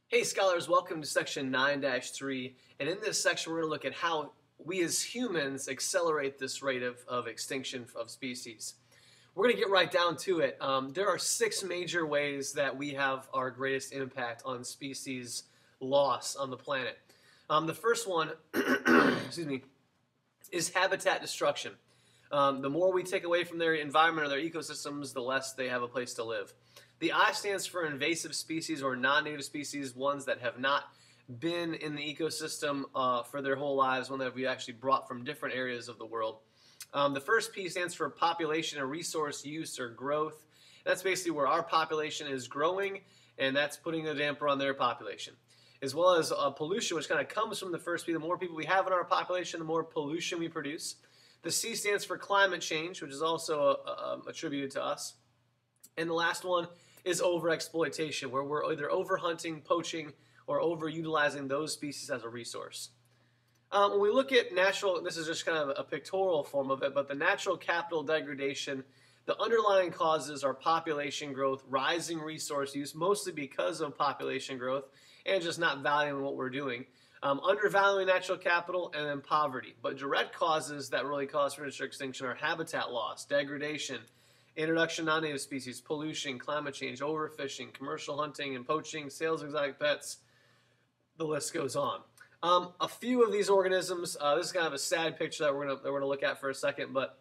Hey scholars, welcome to section 9-3, and in this section we're going to look at how we as humans accelerate this rate of extinction of species. We're going to get right down to it. There are 6 major ways that we have our greatest impact on species loss on the planet. The first one excuse me, is habitat destruction. The more we take away from their environment or their ecosystems, the less they have a place to live. The I stands for invasive species or non-native species, ones that have not been in the ecosystem for their whole lives, one that we actually brought from different areas of the world. The first P stands for population and resource use or growth. That's basically where our population is growing, and that's putting a damper on their population. As well as pollution, which kind of comes from the first P. The more people we have in our population, the more pollution we produce. The C stands for climate change, which is also attributed to us. And the last one is overexploitation, where we're either overhunting, poaching, or overutilizing those species as a resource. When we look at natural, this is just kind of a pictorial form of it, but the natural capital degradation, the underlying causes are population growth, rising resource use, mostly because of population growth, and just not valuing what we're doing. Undervaluing natural capital, and then poverty. But direct causes that really cause furniture extinction are habitat loss, degradation, introduction of non-native species, pollution, climate change, overfishing, commercial hunting and poaching, sales of exotic pets. The list goes on. A few of these organisms, this is kind of a sad picture that we're gonna look at for a second, but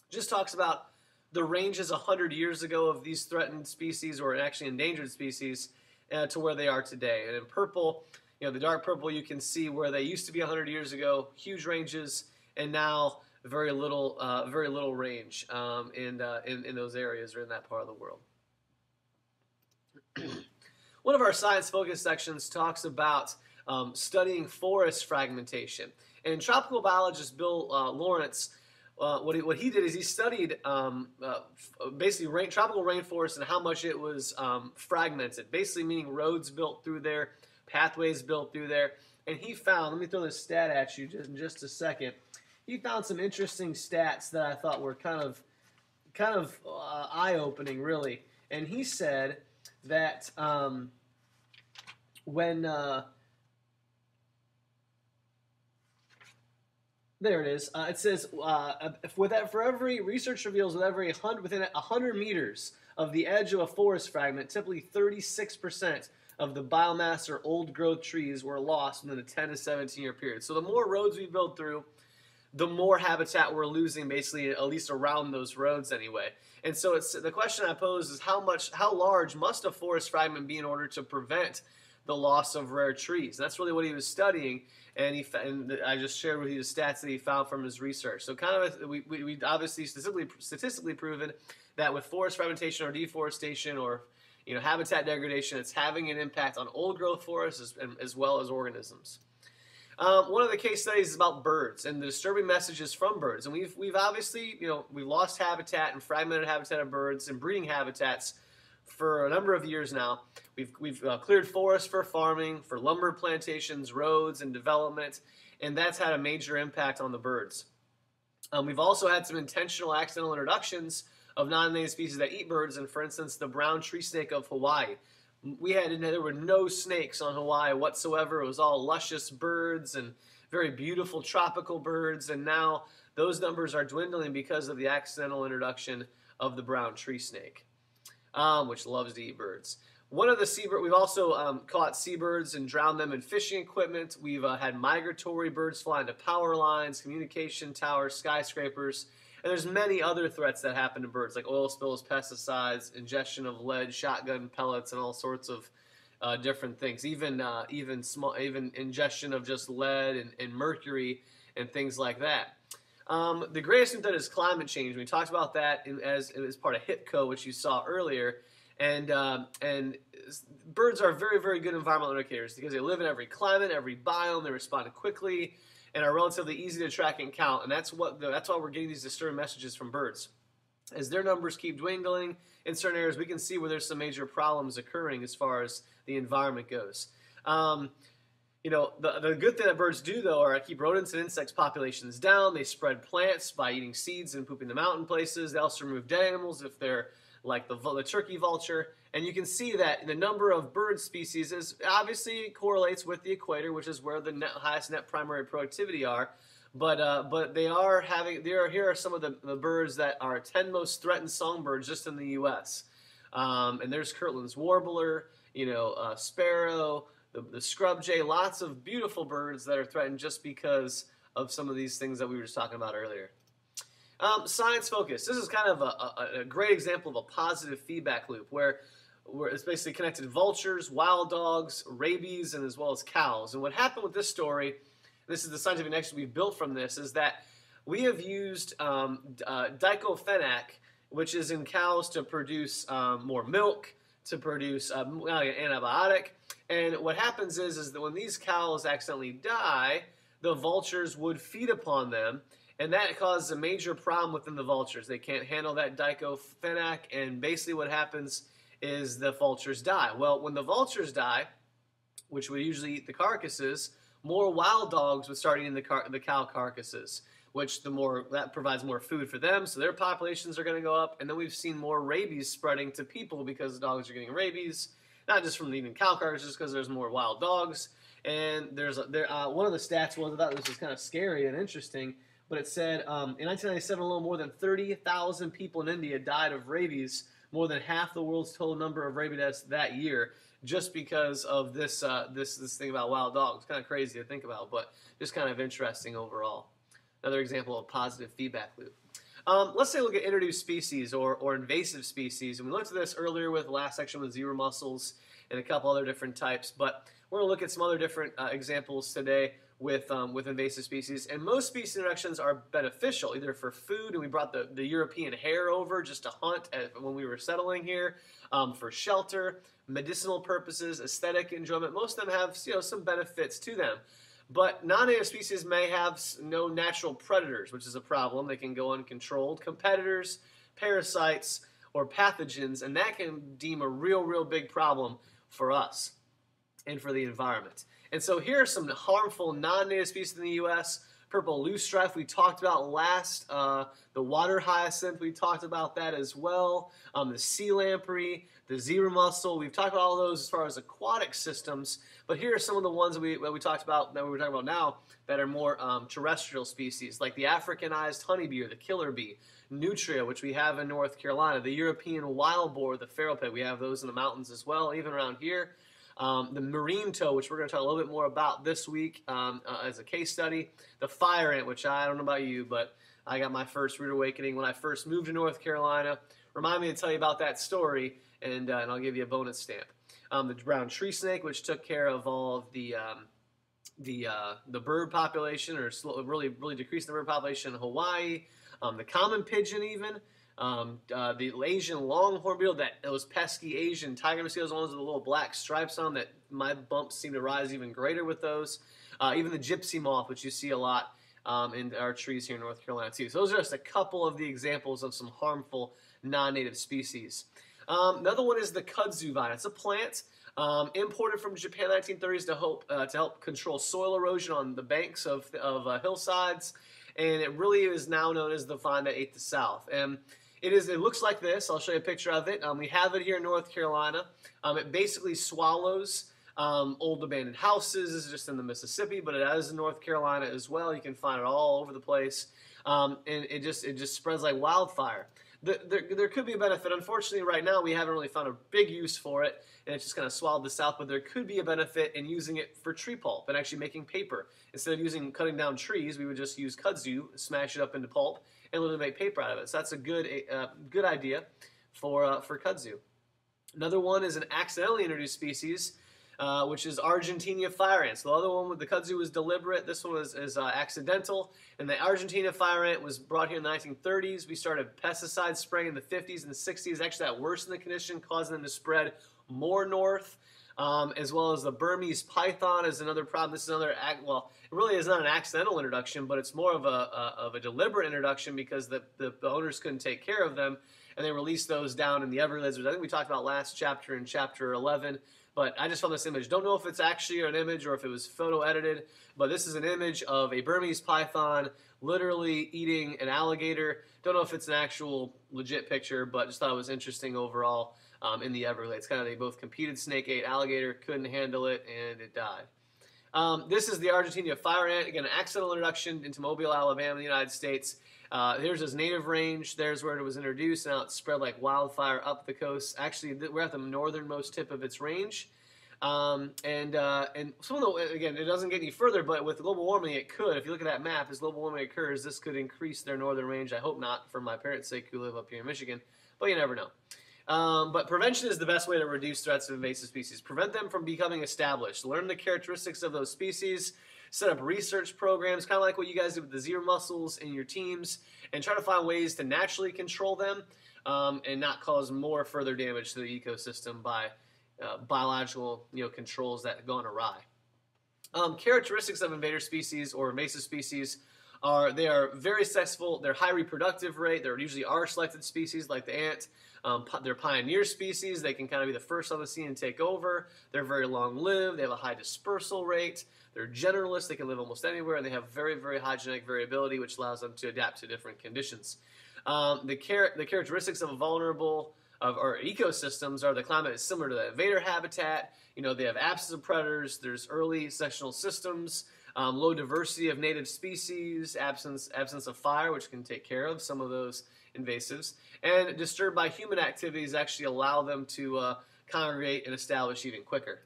just talks about the ranges 100 years ago of these threatened species or actually endangered species to where they are today. And in purple, the dark purple, you can see where they used to be 100 years ago, huge ranges, and now very little range in those areas or in that part of the world. One of our science-focused sections talks about studying forest fragmentation. And tropical biologist Bill Lawrence, what he did is he studied basically tropical rainforest and how much it was fragmented, basically meaning roads built through there, pathways built through there. And he found, let me throw this stat at you in just a second. He found some interesting stats that I thought were kind of eye-opening, really. And he said that there it is. It says for every research reveals within 100 meters of the edge of a forest fragment, typically 36% of the biomass or old growth trees were lost within a 10 to 17 year period. So the more roads we build through, the more habitat we're losing, basically, at least around those roads anyway. And so the question I pose is how large must a forest fragment be in order to prevent the loss of rare trees? That's really what he was studying, and I just shared with you the stats that he found from his research. So kind of we obviously statistically proven that with forest fragmentation or deforestation or habitat degradation, it's having an impact on old growth forests as well as organisms. One of the case studies is about birds and the disturbing messages from birds. And we've obviously, we've lost habitat and fragmented habitat of birds and breeding habitats for a number of years now. We've cleared forests for farming, for lumber plantations, roads, and development, and that's had a major impact on the birds. We've also had some intentional accidental introductions of non-native species that eat birds, and for instance, the brown tree snake of Hawaii. There were no snakes on Hawaii whatsoever. It was all luscious birds and very beautiful tropical birds, and now those numbers are dwindling because of the accidental introduction of the brown tree snake, which loves to eat birds. One of the seabirds, we've also caught seabirds and drowned them in fishing equipment. We've had migratory birds fly into power lines, communication towers, skyscrapers. And there's many other threats that happen to birds, like oil spills, pesticides, ingestion of lead, shotgun pellets, and all sorts of different things. Even ingestion of just lead and mercury and things like that. The greatest impact is climate change. We talked about that as part of HIPCO, which you saw earlier. And birds are very, very good environmental indicators because they live in every climate, every biome. They respond quickly and are relatively easy to track and count, and that's why we're getting these disturbing messages from birds. As their numbers keep dwindling in certain areas, we can see where there's some major problems occurring as far as the environment goes. The good thing that birds do, though, are keep rodents and insects populations down. They spread plants by eating seeds and pooping them out in places. They also remove dead animals if they're like the turkey vulture, And you can see that the number of bird species is obviously correlates with the equator, which is where the highest net primary productivity are. But they are having here are some of the birds that are 10 most threatened songbirds just in the U.S. And there's Kirtland's warbler, sparrow, the scrub jay, lots of beautiful birds that are threatened just because of some of these things that we were just talking about earlier. Science focus. This is kind of a great example of a positive feedback loop where it's basically connected vultures, wild dogs, rabies, and as well as cows. And what happened with this story, this is the scientific connection we've built from this, is that we have used diclofenac, which is in cows to produce more milk, to produce an antibiotic. And what happens is that when these cows accidentally die, the vultures would feed upon them, and that causes a major problem within the vultures. They can't handle that diclofenac, and basically what happens is the vultures die. Well, when the vultures die, which would usually eat the carcasses, more wild dogs would start eating the cow carcasses, which that provides more food for them, so their populations are going to go up. And then we've seen more rabies spreading to people because the dogs are getting rabies, not just from eating cow carcasses, because there's more wild dogs. And one of the stats was, I thought this was kind of scary and interesting, but it said in 1997 alone, more than 30,000 people in India died of rabies, more than half the world's total number of rabies deaths that year, just because of this thing about wild dogs. Kind of crazy to think about, but just kind of interesting overall. Another example of positive feedback loop. Let's say look at introduced species or invasive species. And we looked at this earlier with the last section with zebra mussels and a couple other different types, but we're going to look at some other different examples today with invasive species. And most species introductions are beneficial, either for food, and we brought the European hare over just to hunt when we were settling here, for shelter, medicinal purposes, aesthetic enjoyment. Most of them have some benefits to them. But non-native species may have no natural predators, which is a problem. They can go uncontrolled. Competitors, parasites, or pathogens, and that can deem a real big problem for us and for the environment. And so here are some harmful non-native species in the U.S. Purple loosestrife we talked about last. The water hyacinth, we talked about that as well. The sea lamprey, the zebra mussel. We've talked about all those as far as aquatic systems. But here are some of the ones that we talked about, that we're talking about now, that are more terrestrial species, like the Africanized honeybee or the killer bee, nutria, which we have in North Carolina, the European wild boar, the feral pet. We have those in the mountains as well, even around here. The marine toad, which we're going to talk a little bit more about this week as a case study. The fire ant, which I don't know about you, but I got my first rude awakening when I first moved to North Carolina. Remind me to tell you about that story, and I'll give you a bonus stamp. The brown tree snake, which took care of all of the bird population, or really decreasing the bird population in Hawaii. The common pigeon, even. The Asian longhorn beetle, those pesky Asian tiger mosquitoes, ones with the little black stripes on, that my bumps seem to rise even greater with those. Even the gypsy moth, which you see a lot in our trees here in North Carolina too. So those are just a couple of the examples of some harmful non-native species. Another one is the kudzu vine. It's a plant imported from Japan in the 1930s to help control soil erosion on the banks of hillsides, and it really is now known as the vine that ate the South. And it looks like this. I'll show you a picture of it. We have it here in North Carolina. It basically swallows old abandoned houses. This is just in the Mississippi, but it is in North Carolina as well. You can find it all over the place, and it just spreads like wildfire. There could be a benefit. Unfortunately, right now we haven't really found a big use for it, and it's just kind of swallowed the South. But there could be a benefit in using it for tree pulp and actually making paper. Instead of cutting down trees, we would just use kudzu, smash it up into pulp, and literally make paper out of it. So that's a good idea for kudzu. Another one is an accidentally introduced species, which is Argentina fire ants. The other one with the kudzu was deliberate. This one is accidental. And the Argentina fire ant was brought here in the 1930s. We started pesticide spraying in the 50s and the 60s. Actually, that worsened the condition, causing them to spread more north. As well as the Burmese python is another problem. This is another, well, it really is not an accidental introduction, but it's more of a deliberate introduction because the owners couldn't take care of them, and they released those down in the Everglades, which I think we talked about last chapter in chapter 11. But I just found this image. Don't know if it's actually an image or if it was photo edited, but this is an image of a Burmese python literally eating an alligator. Don't know if it's an actual legit picture, but just thought it was interesting overall. in the Everglades. Kind of, they both competed. Snake ate alligator, couldn't handle it, and it died. This is the Argentina fire ant. Again, an accidental introduction into Mobile, Alabama, in the United States. Here's his native range. There's where it was introduced. Now it's spread like wildfire up the coast. Actually, we're at the northernmost tip of its range. And some of the, again, it doesn't get any further, but with global warming, it could. If you look at that map, as global warming occurs, this could increase their northern range. I hope not, for my parents' sake, who live up here in Michigan, but you never know. But prevention is the best way to reduce threats of invasive species. Prevent them from becoming established. Learn the characteristics of those species. Set up research programs, kind of like what you guys did with the zebra mussels in your teams, and try to find ways to naturally control them and not cause more further damage to the ecosystem by biological controls that have gone awry. Characteristics of invader species or invasive species are they are very successful. They're high reproductive rate. They're usually R-selected species like the ant. They're pioneer species. They can kind of be the first on the scene and take over. They're very long-lived. They have a high dispersal rate. They're generalists. They can live almost anywhere, and they have very, very high genetic variability, which allows them to adapt to different conditions. The characteristics of a vulnerable or ecosystems are the climate is similar to the invader habitat. They have absence of predators. There's early sectional systems, low diversity of native species, absence of fire, which can take care of some of those invasives, and disturbed by human activities actually allow them to congregate and establish even quicker.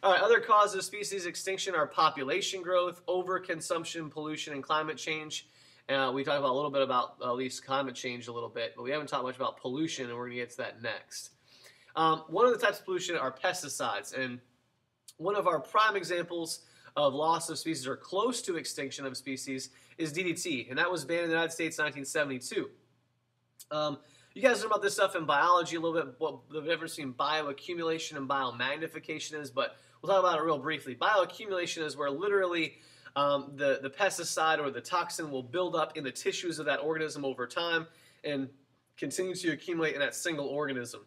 All right, other causes of species extinction are population growth, overconsumption, pollution, and climate change. We talked about a little bit about at least climate change a little bit, but we haven't talked much about pollution, and we're going to get to that next. One of the types of pollution are pesticides, and one of our prime examples of loss of species or close to extinction of species is DDT, and that was banned in the United States in 1972. You guys know about this stuff in biology a little bit, what the difference between bioaccumulation and biomagnification is, but we'll talk about it real briefly. Bioaccumulation is where literally the pesticide or the toxin will build up in the tissues of that organism over time and continue to accumulate in that single organism.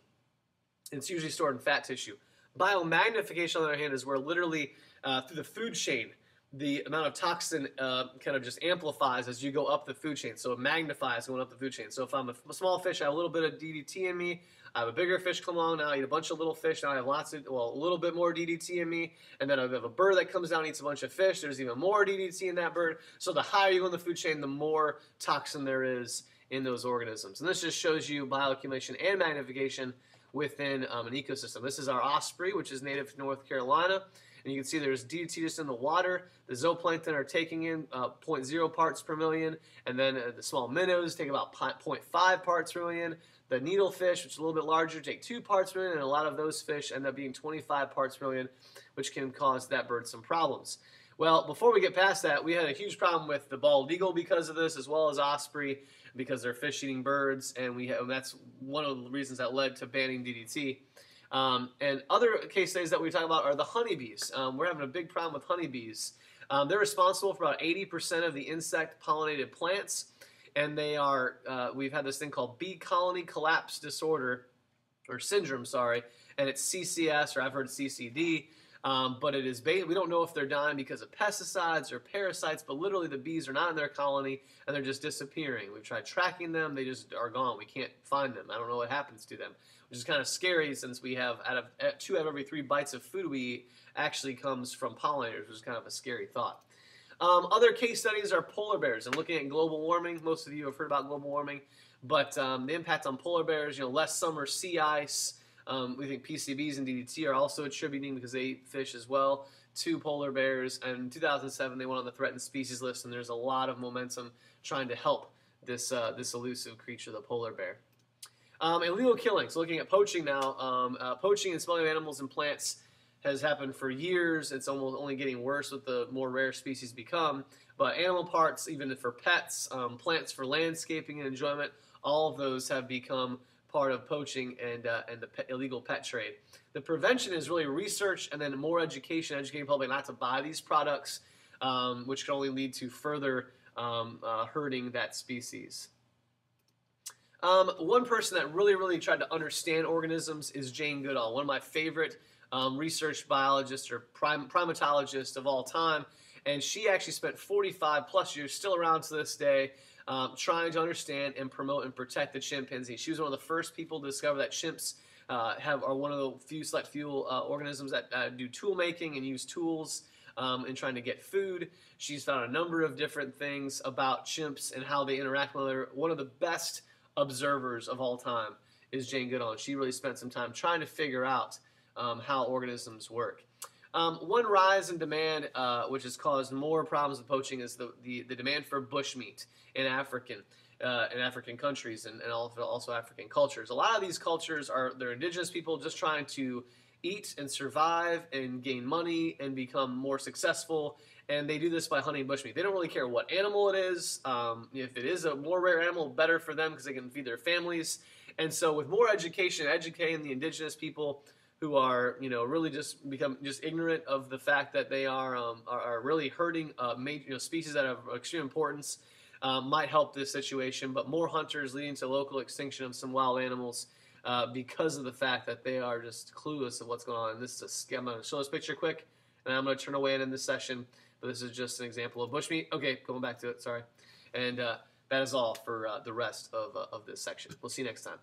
It's usually stored in fat tissue. Biomagnification, on the other hand, is where literally through the food chain, the amount of toxin kind of just amplifies as you go up the food chain. So it magnifies going up the food chain. So if I'm a small fish, I have a little bit of DDT in me. I have a bigger fish come along, now I eat a bunch of little fish, now I have a little bit more DDT in me, and then I have a bird that comes down and eats a bunch of fish, there's even more DDT in that bird. So the higher you go in the food chain, the more toxin there is in those organisms. And this just shows you bioaccumulation and magnification within an ecosystem. This is our osprey, which is native to North Carolina. And you can see there's DDT just in the water. The zooplankton are taking in 0.0 parts per million. And then the small minnows take about 0.5 parts per million. The needlefish, which is a little bit larger, take 2 parts per million. And a lot of those fish end up being 25 parts per million, which can cause that bird some problems. Well, before we get past that, we had a huge problem with the bald eagle because of this, as well as osprey, because they're fish-eating birds. And that's one of the reasons that led to banning DDT. And other case studies that we talk about are the honeybees. We're having a big problem with honeybees. They're responsible for about 80% of the insect-pollinated plants, and they are, we've had this thing called bee colony collapse disorder, or syndrome, sorry, and it's CCS, or I've heard CCD, but it is we don't know if they're dying because of pesticides or parasites, but literally the bees are not in their colony, and they're just disappearing. We've tried tracking them, they just are gone. We can't find them. I don't know what happens to them, which is kind of scary since we have 2 out of every 3 bites of food we eat actually comes from pollinators, which is kind of a scary thought. Other case studies are polar bears. And looking at global warming, most of you have heard about global warming, but the impact on polar bears, less summer sea ice. We think PCBs and DDT are also attributing, because they eat fish as well, to polar bears. And in 2007, they went on the threatened species list, and there's a lot of momentum trying to help this elusive creature, the polar bear. Illegal killing. So looking at poaching now, poaching and smuggling of animals and plants has happened for years. It's almost only getting worse with the more rare species become. But animal parts, even for pets, plants for landscaping and enjoyment, all of those have become part of poaching and the illegal pet trade. The prevention is really research and then more education, educating the public not to buy these products, which can only lead to further hurting that species. One person that really tried to understand organisms is Jane Goodall, one of my favorite research biologists or primatologists of all time. And she actually spent 45 plus years, still around to this day, trying to understand and promote and protect the chimpanzee. She was one of the first people to discover that chimps are one of the few select few organisms that do tool making and use tools in trying to get food. She's found a number of different things about chimps and how they interact with other. One of the best observers of all time is Jane Goodall. She really spent some time trying to figure out how organisms work. One rise in demand, which has caused more problems with poaching, is the demand for bushmeat in African countries and also African cultures. A lot of these cultures they're indigenous people just trying to eat and survive and gain money and become more successful, and they do this by hunting bushmeat. They don't really care what animal it is. If it is a more rare animal, better for them because they can feed their families. And so with more education, educating the indigenous people who are, really just become ignorant of the fact that they are really hurting major, species that have extreme importance, might help this situation. But more hunters leading to local extinction of some wild animals because of the fact that they are just clueless of what's going on. And this is I'm going to show this picture quick, and I'm going to turn away and end this session. But this is just an example of bushmeat. Okay, going back to it. Sorry, and that is all for the rest of this section. We'll see you next time.